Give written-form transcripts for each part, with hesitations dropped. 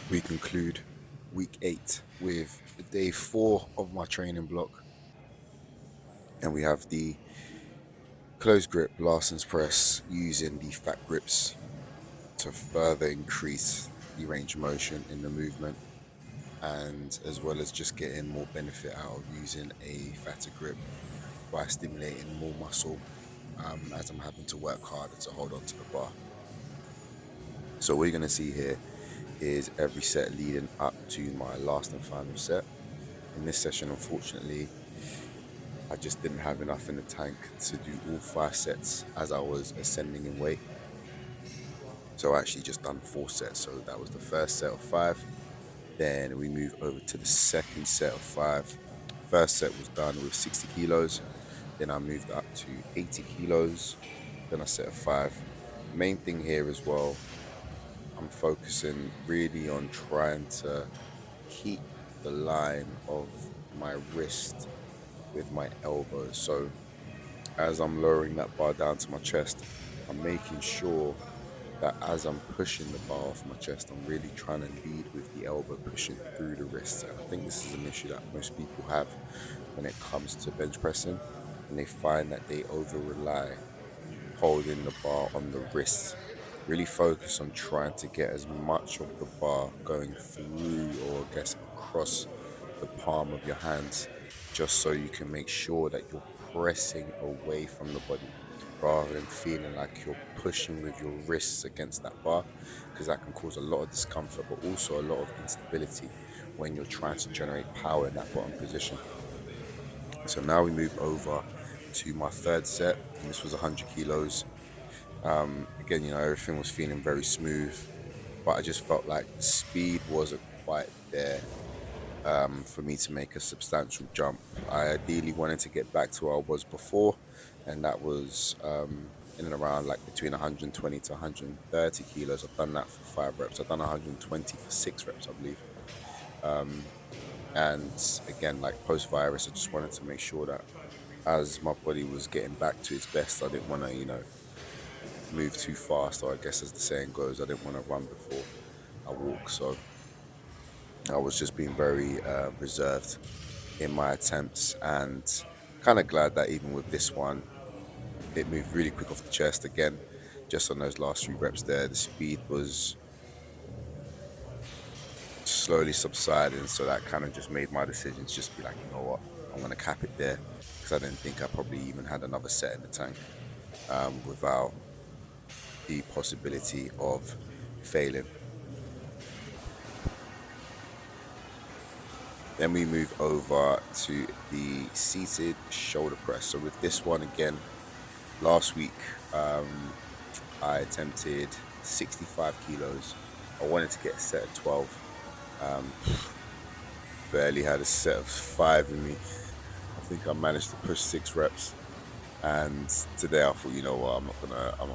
we conclude week 8 with day 4 of my training block, and we have the close grip Larson's press using the fat grips to further increase the range of motion in the movement, and as well as just getting more benefit out of using a fatter grip by stimulating more muscle as I'm having to work harder to hold on to the bar. So what you're going to see here is every set leading up to my last and final set. In this session, unfortunately, I just didn't have enough in the tank to do all 5 sets as I was ascending in weight. So I actually just done 4 sets. So that was the first set of 5. Then we move over to the second set of 5. First set was done with 60 kilos. Then I moved up to 80 kilos. Then a set of 5. Main thing here as well, I'm focusing really on trying to keep the line of my wrist with my elbows. So as I'm lowering that bar down to my chest, I'm making sure that as I'm pushing the bar off my chest, I'm really trying to lead with the elbow pushing through the wrists. And I think this is an issue that most people have when it comes to bench pressing, and they find that they over rely holding the bar on the wrists. Really focus on trying to get as much of the bar going through, or I guess across, the palm of your hands, just so you can make sure that you're pressing away from the body rather than feeling like you're pushing with your wrists against that bar, because that can cause a lot of discomfort but also a lot of instability when you're trying to generate power in that bottom position. So now we move over to my third set, and this was 100 kilos. Again, everything was feeling very smooth, but I just felt like the speed wasn't quite there for me to make a substantial jump. I ideally wanted to get back to where I was before, and that was in and around like between 120 to 130 kilos. I've done that for 5 reps. I've done 120 for 6 reps, I believe. And again, like post-virus, I just wanted to make sure that as my body was getting back to its best, I didn't want to, move too fast, or I guess as the saying goes, I didn't want to run before I walk. So I was just being very reserved in my attempts, and kind of glad that even with this one, it moved really quick off the chest. Again, just on those last few reps there, the speed was slowly subsiding, so that kind of just made my decisions just be like, you know what, I'm going to cap it there, because I didn't think I probably even had another set in the tank without the possibility of failing. Then we move over to the seated shoulder press. So with this one, again, last week I attempted 65 kilos. I wanted to get a set of 12. Barely had a set of 5 in me. I think I managed to push 6 reps. And today I thought, you know what, I'm not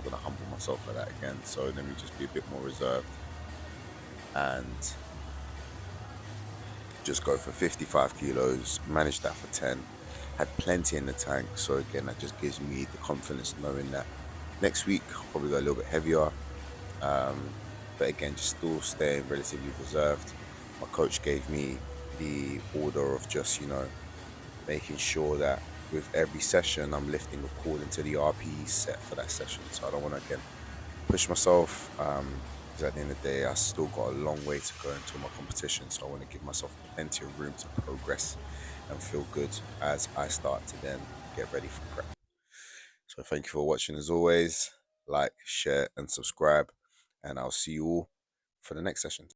gonna humble myself like that again. So let me just be a bit more reserved and just go for 55 kilos. Managed that for 10. Had plenty in the tank. So again, that just gives me the confidence knowing that next week I'll probably go a little bit heavier. But again, just still staying relatively reserved. My coach gave me the order of just, making sure that with every session I'm lifting according to the RPE set for that session. So I don't want to, again, push myself, because at the end of the day I still got a long way to go into my competition. So I want to give myself plenty of room to progress and feel good as I start to then get ready for prep. So thank you for watching. As always, like, share and subscribe, and I'll see you all for the next session.